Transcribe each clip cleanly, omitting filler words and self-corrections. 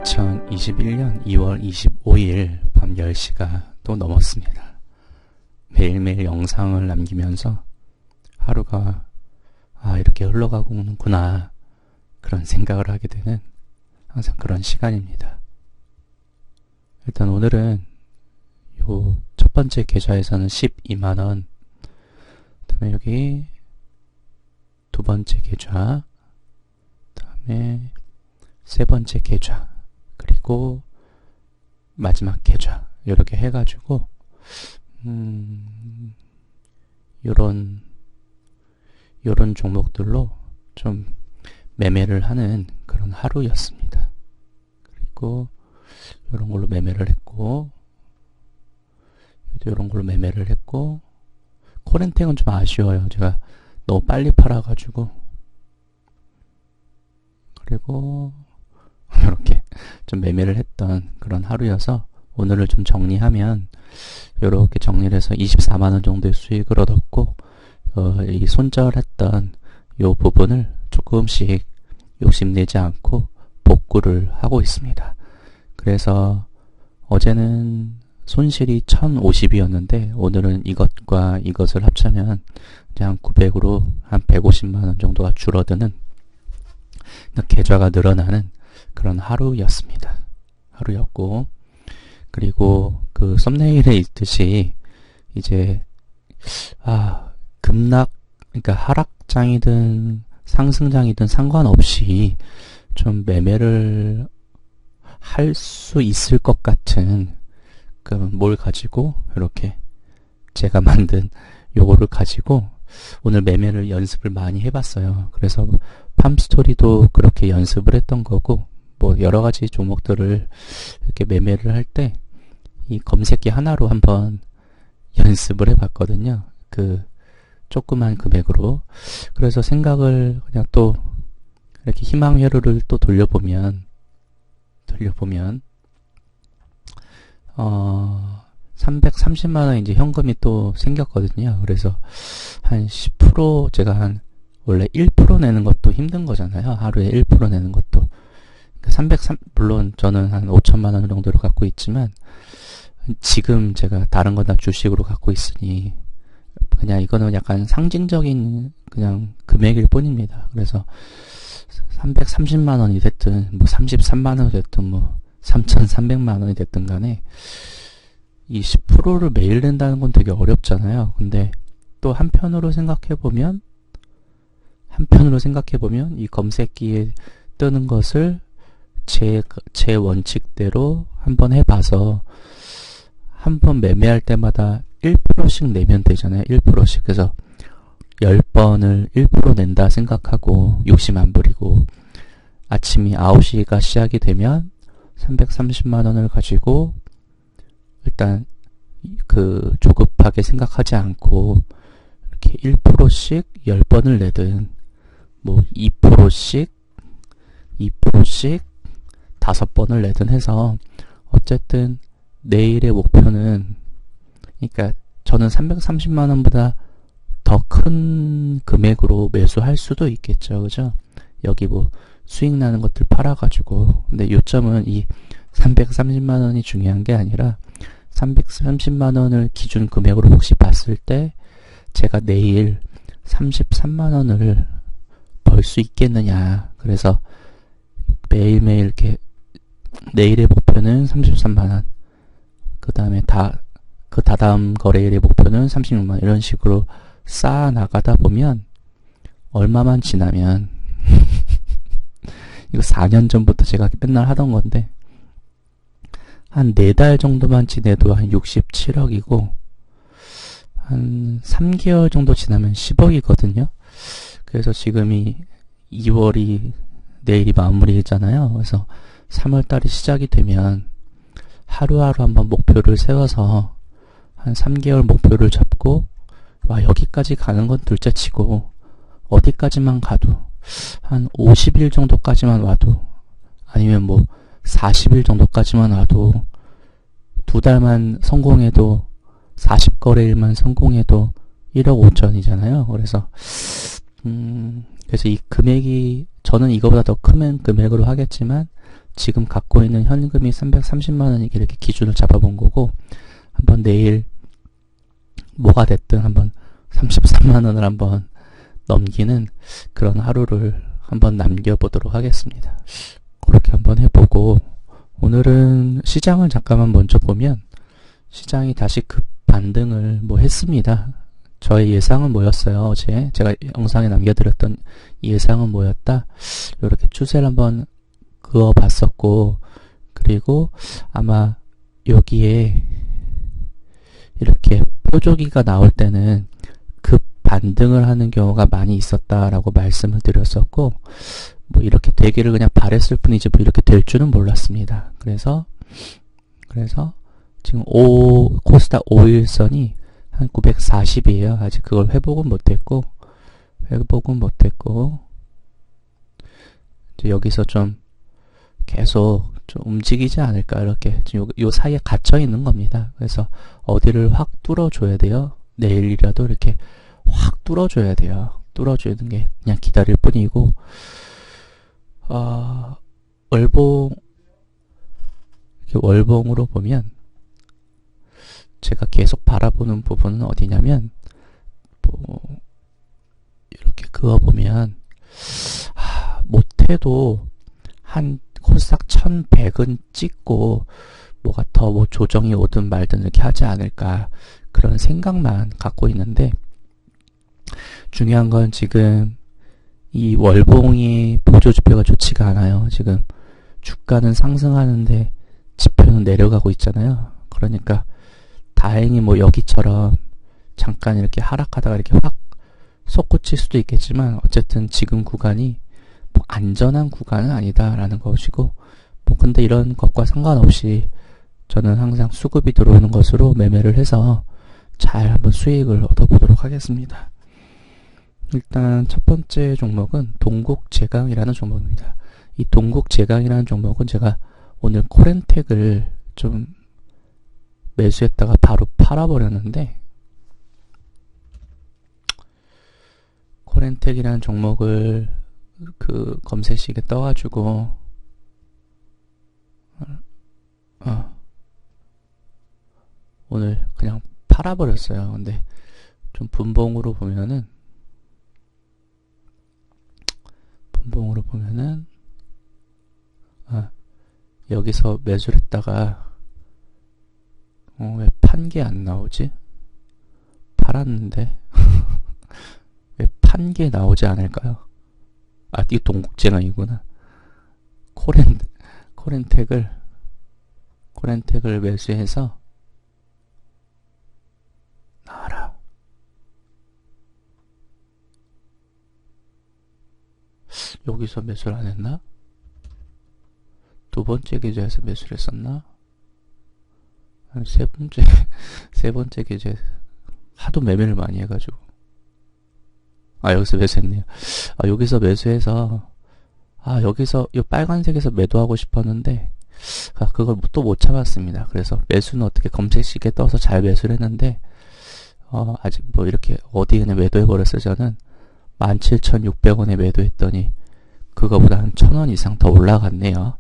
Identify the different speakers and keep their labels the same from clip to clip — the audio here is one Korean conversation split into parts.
Speaker 1: 2021년 2월 25일 밤 10시가 또 넘었습니다. 매일매일 영상을 남기면서 하루가 이렇게 흘러가고는구나 그런 생각을 하게 되는 항상 그런 시간입니다. 일단 오늘은 요 첫 번째 계좌에서는 12만원, 그 다음에 여기 두 번째 계좌, 그 다음에 세 번째 계좌, 그리고 마지막 계좌, 이렇게 해가지고 요런 종목들로 좀 매매를 하는 그런 하루였습니다. 그리고 요런 걸로 매매를 했고, 요런 걸로 매매를 했고, 코렌텍은 좀 아쉬워요. 제가 너무 빨리 팔아가지고. 그리고 이렇게 좀 매매를 했던 그런 하루여서 오늘을 좀 정리하면 이렇게 정리를 해서 24만원 정도의 수익을 얻었고, 이 손절했던 요 부분을 조금씩 욕심내지 않고 복구를 하고 있습니다. 그래서 어제는 손실이 1050이었는데 오늘은 이것과 이것을 합치면 그냥 900으로 한 150만원 정도가 줄어드는, 계좌가 늘어나는 그런 하루였고, 그리고 그 썸네일에 있듯이 이제 급락, 그러니까 하락장이든 상승장이든 상관없이 좀 매매를 할 수 있을 것 같은 뭘 가지고 이렇게 제가 만든 요거를 가지고 오늘 매매를 연습을 많이 해봤어요. 그래서 팜스토리도 그렇게 연습을 했던 거고, 뭐 여러가지 종목들을 이렇게 매매를 할 때 이 검색기 하나로 한번 연습을 해봤거든요. 그 조그만 금액으로. 그래서 생각을 그냥 또 이렇게 희망회로를 또 돌려보면 330만원 이제 현금이 또 생겼거든요. 그래서 한 10%, 제가 원래 1% 내는 것도 힘든 거잖아요. 하루에 1% 내는 것도. 물론 저는 한 5천만원 정도를 갖고 있지만, 지금 제가 다른 건 다 주식으로 갖고 있으니, 그냥 이거는 약간 상징적인 그냥 금액일 뿐입니다. 그래서 330만원이 됐든, 뭐 33만원이 됐든, 뭐 3,300만원이 됐든 간에, 이 10%를 매일 낸다는 건 되게 어렵잖아요. 근데 또 한편으로 생각해보면 이 검색기에 뜨는 것을 제 원칙대로 한번 해봐서 한번 매매할 때마다 1%씩 내면 되잖아요. 1%씩. 그래서 10번을 1% 낸다 생각하고 욕심 안 부리고 아침이 9시가 시작이 되면 330만원을 가지고 일단 조급하게 생각하지 않고 이렇게 1%씩 10번을 내든 뭐 2%씩 5번을 내든 해서 어쨌든 내일의 목표는, 그러니까 저는 330만원보다 더 큰 금액으로 매수할 수도 있겠죠. 그죠? 여기 뭐 수익 나는 것들 팔아가지고. 근데 요점은 이 330만원이 중요한 게 아니라 330만원을 기준 금액으로 혹시 봤을 때 제가 내일 33만원을 벌 수 있겠느냐. 그래서 매일매일 이렇게 내일의 목표는 33만원, 그 다음에 다다음 거래일의 목표는 36만원, 이런 식으로 쌓아 나가다 보면 얼마만 지나면 이거 4년 전부터 제가 맨날 하던 건데 한 4달 정도만 지내도 한 67억이고 한 3개월 정도 지나면 10억이거든요. 그래서 지금이 2월이 내일이 마무리잖아요. 그래서 3월달이 시작이 되면 하루하루 한번 목표를 세워서 한 3개월 목표를 잡고, 여기까지 가는 건 둘째치고 어디까지만 가도 한 50일 정도까지만 와도, 아니면 뭐 40일 정도까지만 와도, 2달만 성공해도 40거래일만 성공해도 1억 5천이잖아요. 그래서 이 금액이, 저는 이거보다 더 큰 금액으로 하겠지만 지금 갖고 있는 현금이 330만 원이기 이렇게 기준을 잡아본 거고, 한번 내일 뭐가 됐든 한번 33만 원을 한번 넘기는 그런 하루를 한번 남겨보도록 하겠습니다. 그렇게 한번 해보고, 오늘은 시장을 잠깐만 먼저 보면 시장이 다시 급 반등을 뭐 했습니다. 저의 예상은 뭐였어요? 어제 제가 영상에 남겨드렸던 예상은 뭐였다? 이렇게 추세를 한번 그어봤었고, 그리고 아마 여기에 이렇게 표조기가 나올 때는 급 반등을 하는 경우가 많이 있었다라고 말씀을 드렸었고, 뭐 이렇게 되기를 그냥 바랬을 뿐이지 뭐 이렇게 될 줄은 몰랐습니다. 그래서 지금 코스닥 5일선이 한 940이에요. 아직 그걸 회복은 못했고, 이제 여기서 좀 계속 좀 움직이지 않을까, 이렇게 지금 요 사이에 갇혀 있는 겁니다. 그래서 어디를 확 뚫어줘야 돼요. 내일이라도 이렇게 확 뚫어줘야 돼요. 뚫어주는 게 그냥 기다릴 뿐이고, 이렇게 월봉으로 보면 제가 계속 바라보는 부분은 어디냐면, 뭐 이렇게 그어보면 못해도 한 코스닥 1100은 찍고 뭐가 더 뭐 조정이 오든 말든 이렇게 하지 않을까, 그런 생각만 갖고 있는데, 중요한 건 지금 이 월봉이 보조지표가 좋지가 않아요. 지금 주가는 상승하는데 지표는 내려가고 있잖아요. 그러니까 다행히 뭐 여기처럼 잠깐 이렇게 하락하다가 이렇게 확 솟구칠 수도 있겠지만, 어쨌든 지금 구간이 뭐 안전한 구간은 아니다라는 것이고, 뭐 근데 이런 것과 상관없이 저는 항상 수급이 들어오는 것으로 매매를 해서 잘 한번 수익을 얻어보도록 하겠습니다. 일단 첫 번째 종목은 동국제강이라는 종목입니다. 이 동국제강이라는 종목은 제가 오늘 코렌텍을 좀 매수했다가 바로 팔아버렸는데, 코렌텍이라는 종목을 그 검색식에 떠가지고 오늘 그냥 팔아버렸어요. 근데 좀 분봉으로 보면은 여기서 매수를 했다가 왜 판 게 안 나오지? 팔았는데 왜 판 게 나오지 않을까요? 이 동국제강이구나. 코렌텍을 매수해서 나와라. 여기서 매수를 안 했나? 두 번째 계좌에서 매수를 했었나? 아니, 세 번째 계좌에 하도 매매를 많이 해가지고. 여기서 매수했네요. 여기서 매수해서, 여기서, 이 빨간색에서 매도하고 싶었는데, 그걸 또 못 참았습니다. 그래서 매수는 어떻게 검색식에 떠서 잘 매수를 했는데, 아직 뭐 이렇게 어디에 그냥 매도해버렸어요. 저는 17,600원에 매도했더니, 그거보다 한 1,000원 이상 더 올라갔네요.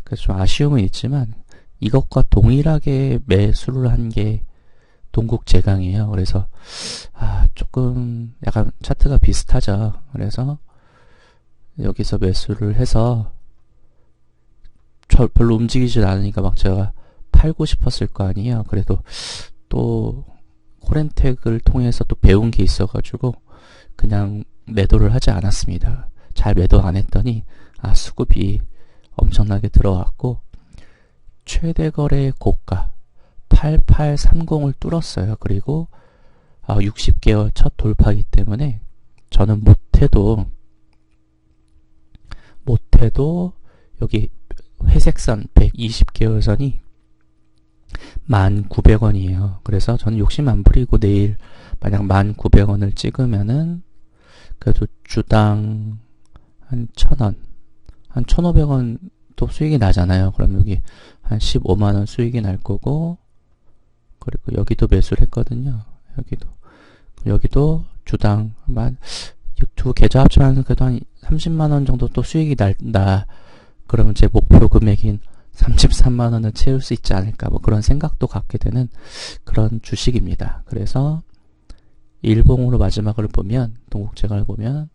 Speaker 1: 그래서 좀 아쉬움은 있지만, 이것과 동일하게 매수를 한 게 동국제강이에요. 그래서 조금 약간 차트가 비슷하죠. 그래서 여기서 매수를 해서 별로 움직이질 않으니까 막 제가 팔고 싶었을 거 아니에요. 그래도 또 코렌텍을 통해서 또 배운 게 있어가지고 그냥 매도를 하지 않았습니다. 잘 매도 안 했더니 수급이 엄청나게 들어왔고, 최대 거래 고가 8830을 뚫었어요. 그리고 60개월 첫 돌파이기 때문에 저는 못해도 여기 회색선 120개월 선이 1,900원이에요. 그래서 저는 욕심 안 부리고 내일 만약 1,900원을 찍으면은 그래도 주당 한 1,000원, 한 1,500원 또 수익이 나잖아요. 그럼 여기 한 15만원 수익이 날 거고, 그리고 여기도 매수를 했거든요. 여기도 주당 두 계좌 합치면 그래도 한 30만원 정도 또 수익이 난다. 그러면 제 목표 금액인 33만 원을 채울 수 있지 않을까, 뭐 그런 생각도 갖게 되는 그런 주식입니다. 그래서 일봉으로 마지막을 보면, 동국제강을 보면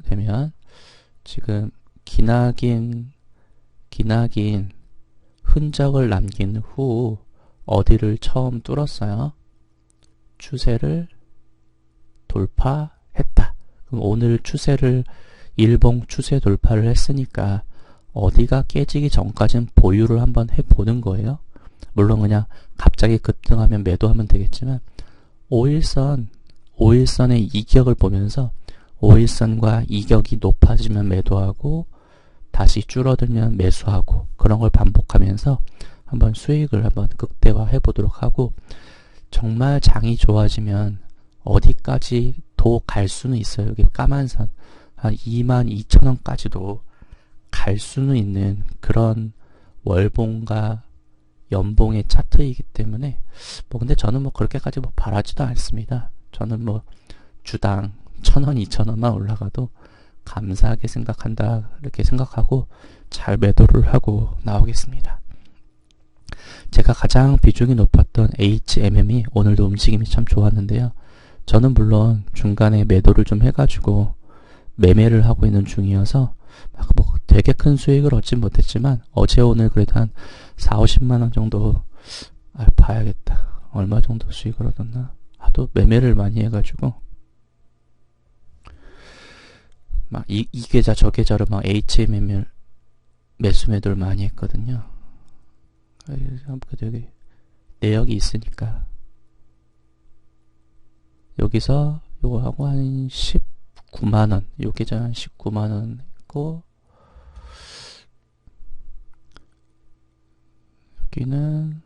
Speaker 1: 되면 지금 기나긴 흔적을 남긴 후 어디를 처음 뚫었어요? 추세를 돌파했다. 그럼 오늘 추세를 일봉 추세 돌파를 했으니까 어디가 깨지기 전까지는 보유를 한번 해보는 거예요. 물론 그냥 갑자기 급등하면 매도하면 되겠지만 5일선의 이격을 보면서 5일선과 이격이 높아지면 매도하고 다시 줄어들면 매수하고 그런 걸 반복하면서 한번 수익을 한번 극대화해 보도록 하고, 정말 장이 좋아지면 어디까지도 갈 수는 있어요. 여기 까만 선 한 22,000원까지도 갈 수는 있는 그런 월봉과 연봉의 차트이기 때문에 근데 저는 그렇게까지 바라지도 않습니다. 저는 주당 1,000원, 2,000원만 올라가도 감사하게 생각한다, 이렇게 생각하고 잘 매도를 하고 나오겠습니다. 제가 가장 비중이 높았던 HMM이 오늘도 움직임이 참 좋았는데요. 저는 물론 중간에 매도를 좀 해가지고 매매를 하고 있는 중이어서 되게 큰 수익을 얻진 못했지만 어제 오늘 그래도 한 40~50만원 정도 봐야겠다. 얼마 정도 수익을 얻었나? 하도 매매를 많이 해가지고 이 계좌 저 계좌로 HMM을 매수 매도를 많이 했거든요. 그래도 여기 내역이 있으니까 여기서 요거 하고 한 19만원, 요 계좌 한 19만원 했고, 여기는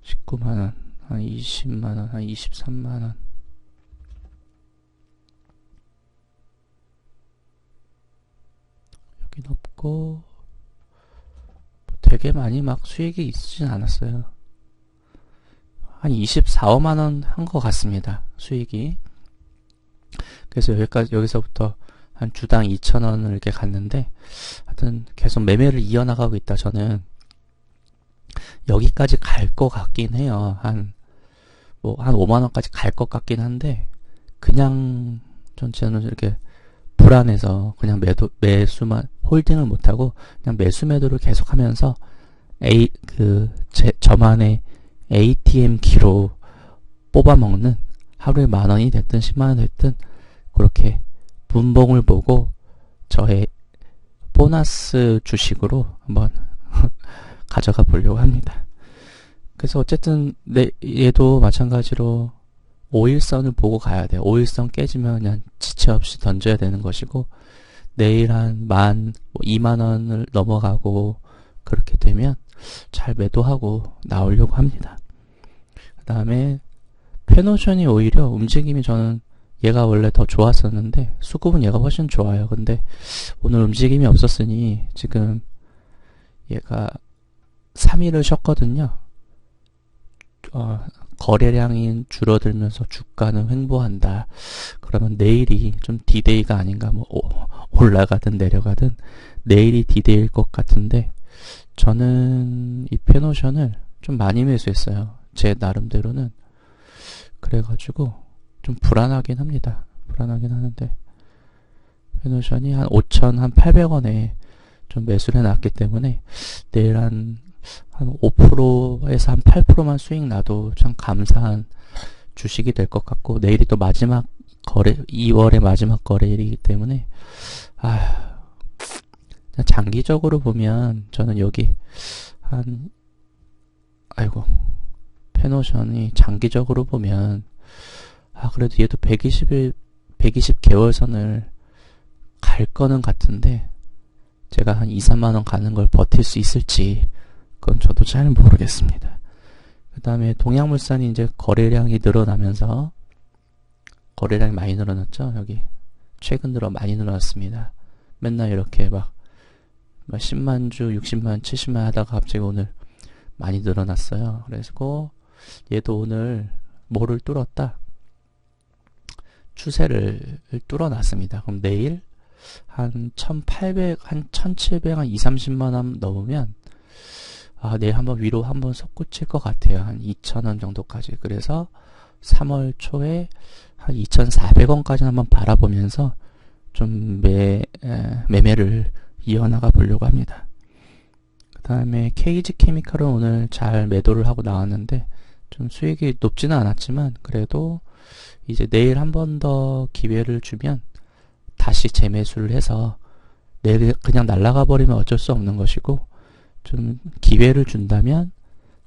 Speaker 1: 19만원, 한 20만원, 한 23만원. 여긴 없고, 되게 많이 수익이 있진 않았어요. 한 24~25만원 한 것 같습니다. 수익이. 그래서 여기서부터 한 주당 2,000원을 이렇게 갔는데, 하여튼 계속 매매를 이어나가고 있다. 저는 여기까지 갈 것 같긴 해요. 한 5만원까지 갈 것 같긴 한데, 그냥 저는 이렇게 불안해서 그냥 매수만 홀딩을 못하고 그냥 매수 매도를 계속하면서 저만의 ATM 기로 뽑아먹는, 하루에 10,000원이 됐든 10만원 됐든 그렇게 분봉을 보고 저의 보너스 주식으로 한번 가져가 보려고 합니다. 그래서 어쨌든 얘도 마찬가지로 5일선을 보고 가야 돼요. 5일선 깨지면 그냥 지체 없이 던져야 되는 것이고, 내일 한 2만원을 넘어가고 그렇게 되면 잘 매도하고 나오려고 합니다. 그 다음에 페노션이 오히려 움직임이, 저는 얘가 원래 더 좋았었는데 수급은 얘가 훨씬 좋아요. 근데 오늘 움직임이 없었으니 지금 얘가 3일을 쉬었거든요. 거래량이 줄어들면서 주가는 횡보한다. 그러면 내일이 좀 디데이가 아닌가, 올라가든 내려가든 내일이 디데이일 것 같은데, 저는 이 페노션을 좀 많이 매수했어요. 제 나름대로는. 그래가지고 좀 불안하긴 합니다. 불안하긴 하는데, 페노션이 한 5,800원에 좀 매수를 해놨기 때문에 내일 한 5%에서 한 8%만 수익 나도 참 감사한 주식이 될 것 같고, 내일이 또 마지막 거래, 2월의 마지막 거래일이기 때문에 장기적으로 보면 저는 여기 페노션이 장기적으로 보면 그래도 얘도 120개월선을 갈 거는 같은데, 제가 한 2~3만원 가는 걸 버틸 수 있을지 그건 저도 잘 모르겠습니다. 그 다음에 동양물산이 이제 거래량이 늘어나면서, 거래량이 많이 늘어났죠. 여기 최근 들어 많이 늘어났습니다. 맨날 이렇게 10만 주, 60만, 70만 하다가 갑자기 오늘 많이 늘어났어요. 그래서 얘도 오늘 뭐를 뚫었다? 추세를 뚫어놨습니다. 그럼 내일 한 1800, 한 1700, 한 2, 30만원 넘으면, 내일 한번 위로 한번 솟구칠 것 같아요. 한 2,000원 정도까지. 그래서 3월 초에 한 2,400원까지 한번 바라보면서 좀 매매를 이어나가 보려고 합니다. 그 다음에 KG 케미칼은 오늘 잘 매도를 하고 나왔는데, 좀 수익이 높지는 않았지만, 그래도 이제 내일 한 번 더 기회를 주면 다시 재매수를 해서 내일 그냥 날아가 버리면 어쩔 수 없는 것이고, 좀 기회를 준다면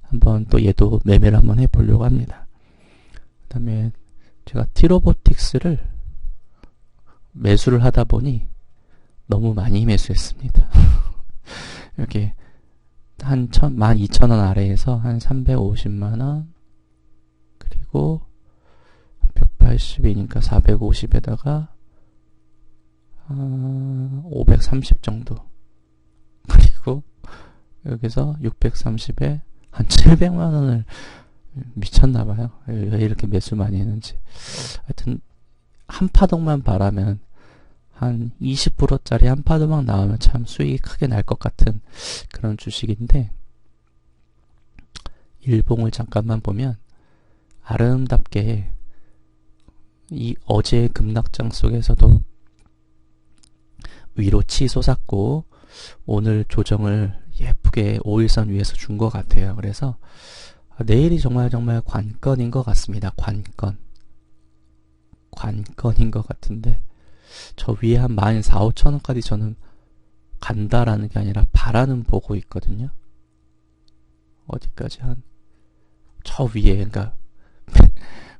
Speaker 1: 한번 또 얘도 매매를 한번 해보려고 합니다. 그 다음에 제가 T-Robotics를 매수를 하다 보니 너무 많이 매수했습니다. 이렇게 한 12,000원 아래에서 한 350만원, 그리고 180이니까 450에다가 530 정도, 그리고 여기서 630에 한 700만원을 미쳤나봐요. 왜 이렇게 매수 많이 했는지. 하여튼 한 파동만 바라면 한 20%짜리 한 파도만 나오면 참 수익이 크게 날 것 같은 그런 주식인데, 일봉을 잠깐만 보면 아름답게 이 어제의 급락장 속에서도 위로 치솟았고, 오늘 조정을 예쁘게 5일선 위에서 준 것 같아요. 그래서 내일이 정말 관건인 것 같습니다. 관건인 것 같은데, 저 위에 한 14,000, 5천원까지 저는 간다라는 게 아니라 바라는 보고 있거든요. 어디까지 저 위에, 그러니까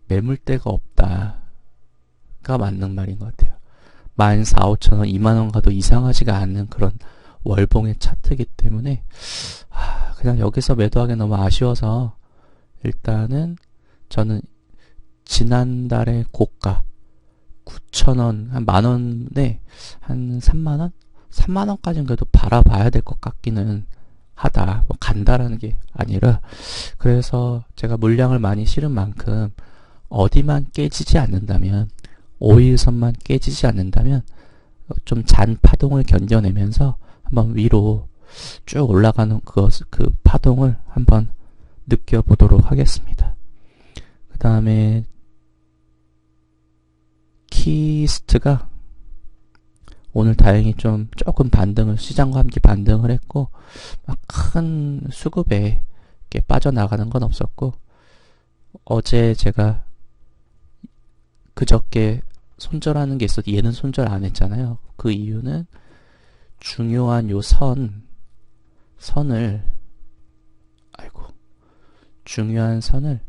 Speaker 1: 매물대가 없다가 맞는 말인 것 같아요. 14,000, 5천원, 2만원 가도 이상하지가 않는 그런 월봉의 차트이기 때문에 그냥 여기서 매도하기 너무 아쉬워서 일단은 저는 지난달의 고가 9,000원, 한 만원에 한 3만원? 3만원까지는 그래도 바라봐야 될 것 같기는 하다. 뭐 간다라는 게 아니라, 그래서 제가 물량을 많이 실은 만큼 어디만 깨지지 않는다면, 5일선만 깨지지 않는다면 좀 잔 파동을 견뎌내면서 한번 위로 쭉 올라가는 그 파동을 한번 느껴보도록 하겠습니다. 그 다음에 키스트가 오늘 다행히 조금 시장과 함께 반등을 했고, 막 큰 수급에 빠져나가는 건 없었고, 어제 제가 그저께 손절하는 게 있어도 얘는 손절 안 했잖아요. 그 이유는 중요한 요 중요한 선을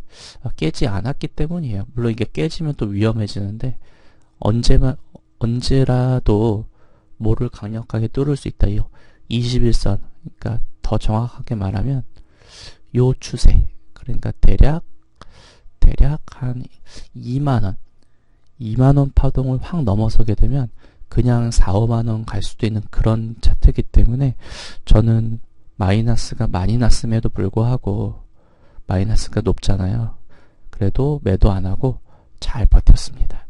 Speaker 1: 깨지 않았기 때문이에요. 물론 이게 깨지면 또 위험해지는데, 언제라도 뭐를 강력하게 뚫을 수 있다. 21선, 그러니까 더 정확하게 말하면 요 추세, 그러니까 대략 한 2만원 파동을 확 넘어서게 되면 그냥 4, 5만원 갈 수도 있는 그런 차트이기 때문에, 저는 마이너스가 많이 났음에도 불구하고, 마이너스가 높잖아요. 그래도 매도 안 하고 잘 버텼습니다.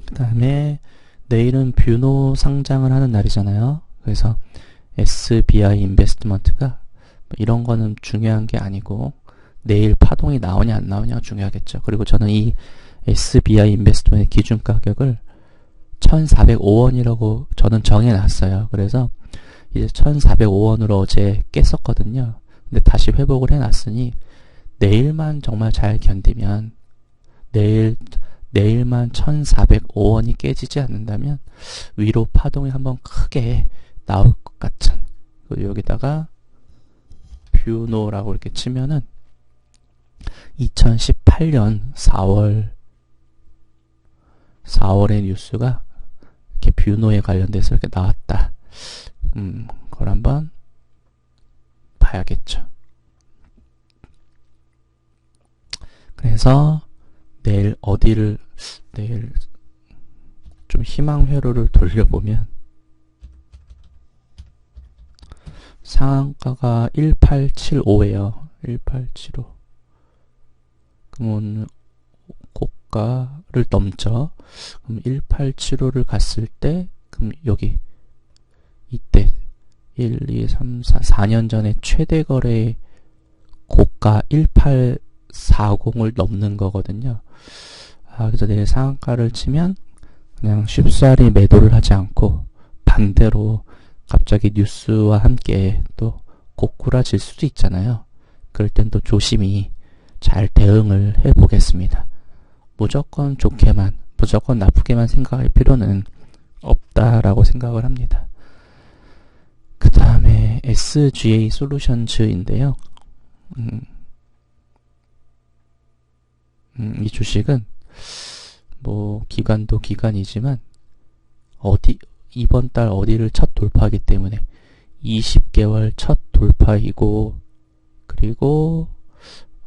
Speaker 1: 그 다음에 내일은 뷰노 상장을 하는 날이잖아요. 그래서 SBI 인베스트먼트가 이런 거는 중요한 게 아니고, 내일 파동이 나오냐 안 나오냐가 중요하겠죠. 그리고 저는 이 SBI 인베스트먼트의 기준 가격을 1,405원이라고 저는 정해놨어요. 그래서 이제 1,405원으로 어제 깼었거든요. 근데 다시 회복을 해놨으니 내일만 정말 잘 견디면, 내일만 1,405원이 깨지지 않는다면 위로 파동이 한번 크게 나올 것 같은, 여기다가 뷰노라고 이렇게 치면은 2018년 4월의 뉴스가 이렇게 뷰노에 관련돼서 이렇게 나왔다. 그걸 한번 봐야겠죠. 그래서 내일 좀 희망 회로를 돌려보면 상한가가 1875예요. 1875. 그럼 오늘 고가를 넘죠. 그럼 1875를 갔을 때, 그럼 여기, 이때, 1, 2, 3, 4, 4년 전에 최대 거래 고가 1840을 넘는 거거든요. 그래서 내일 상한가를 치면 그냥 쉽사리 매도를 하지 않고 반대로 갑자기 뉴스와 함께 또 고꾸라질 수도 있잖아요. 그럴 땐 또 조심히 잘 대응을 해보겠습니다. 무조건 좋게만, 무조건 나쁘게만 생각할 필요는 없다라고 생각을 합니다. 그 다음에 SGA 솔루션즈인데요. 이 주식은 기간도 기간이지만 이번 달 어디를 첫 돌파하기 때문에 20개월 첫 돌파이고, 그리고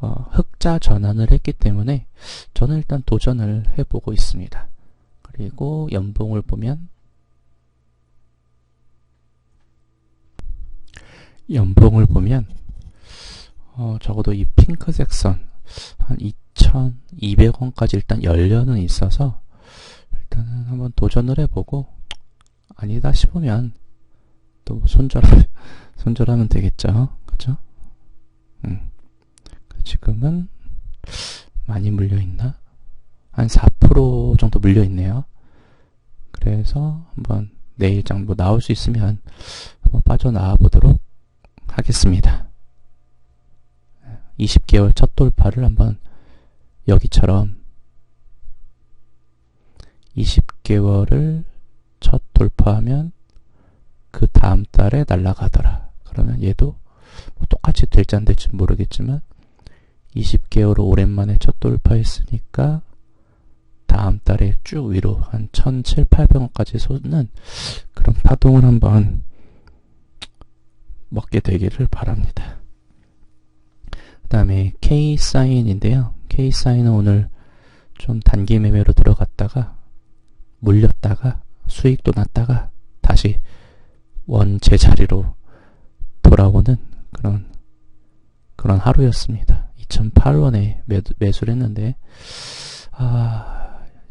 Speaker 1: 흑자 전환을 했기 때문에 저는 일단 도전을 해보고 있습니다. 그리고 연봉을 보면 적어도 이 핑크색 선 한 2,200원까지 일단 열려는 있어서 일단은 한번 도전을 해보고, 아니다 싶으면 또 손절하면 되겠죠. 그죠? 지금은 많이 물려있나? 한 4% 정도 물려있네요. 그래서 한번 내일장 나올 수 있으면 한번 빠져나와 보도록 하겠습니다. 20개월 첫 돌파를 한번 여기처럼 20개월을 첫 돌파하면 그 다음 달에 날아가더라. 그러면 얘도 똑같이 될지 안 될지 모르겠지만 20개월을 오랜만에 첫 돌파했으니까 다음 달에 쭉 위로 한 1,700~1,800원까지 솟는 그런 파동을 한번 먹게 되기를 바랍니다. 그 다음에 K사인인데요. K사인은 오늘 좀 단기 매매로 들어갔다가 물렸다가 수익도 났다가 다시 원 제자리로 돌아오는 그런 하루였습니다. 2,008원에 매수를 했는데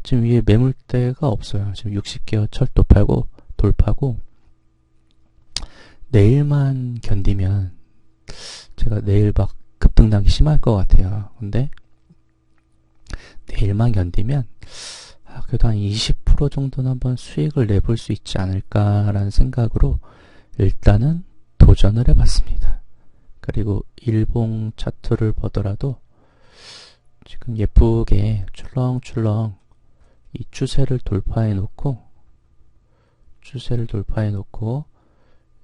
Speaker 1: 지금 위에 매물대가 없어요. 지금 60개월 첫 돌파고 내일만 견디면 제가 내일 막 급등락이 심할 것 같아요. 근데 내일만 견디면 그래도 한 20% 정도는 한번 수익을 내볼 수 있지 않을까라는 생각으로 일단은 도전을 해봤습니다. 그리고 일봉 차트를 보더라도 지금 예쁘게 출렁출렁 이 추세를 돌파해 놓고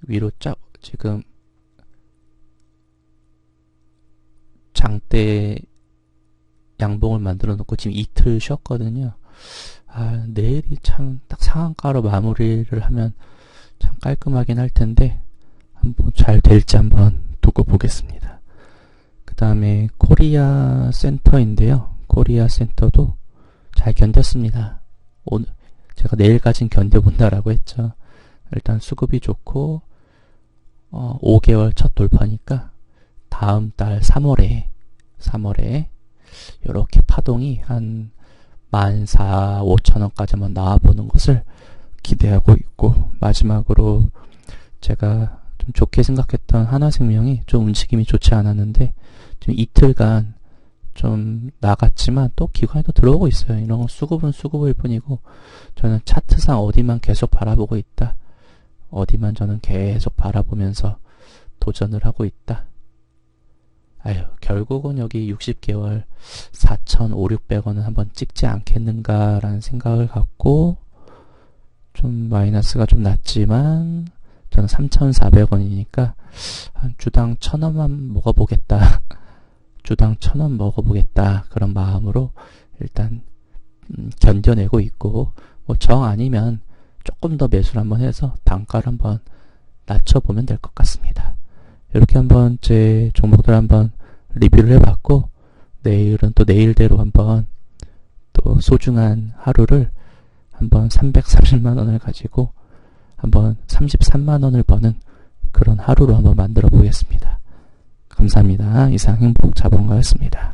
Speaker 1: 위로 지금 장대 양봉을 만들어 놓고 지금 이틀 쉬었거든요. 내일이 참 딱 상한가로 마무리를 하면 참 깔끔하긴 할 텐데 한번 잘 될지 한번 두고 보겠습니다. 그 다음에 코리아 센터인데요. 코리아 센터도 잘 견뎠습니다. 오늘 제가 내일까지는 견뎌본다라고 했죠. 일단 수급이 좋고 5개월 첫 돌파니까 다음 달 3월에 이렇게 파동이 한 14,500원까지 한번 나와보는 것을 기대하고 있고, 마지막으로 제가 좀 좋게 생각했던 하나생명이 좀 움직임이 좋지 않았는데 지금 이틀간 좀 나갔지만 또 기관이 또 들어오고 있어요. 이런 건 수급은 수급일 뿐이고 저는 차트상 어디만 계속 바라보고 있다. 어디만 저는 계속 바라보면서 도전을 하고 있다. 결국은 여기 60개월 4,500~600원은 한번 찍지 않겠는가라는 생각을 갖고 좀 마이너스가 좀 났지만 저는 3,400원이니까 한 주당 1,000원만 먹어보겠다. 주당 1,000원 먹어보겠다. 그런 마음으로 일단 견뎌내고 있고, 정 아니면 조금 더 매수를 한번 해서 단가를 한번 낮춰보면 될 것 같습니다. 이렇게 한번 제 종목들 한번 리뷰를 해봤고, 내일은 또 내일대로 한번 또 소중한 하루를 한번 330만원을 가지고 한번 33만원을 버는 그런 하루로 한번 만들어 보겠습니다. 감사합니다. 이상 행복자본가였습니다.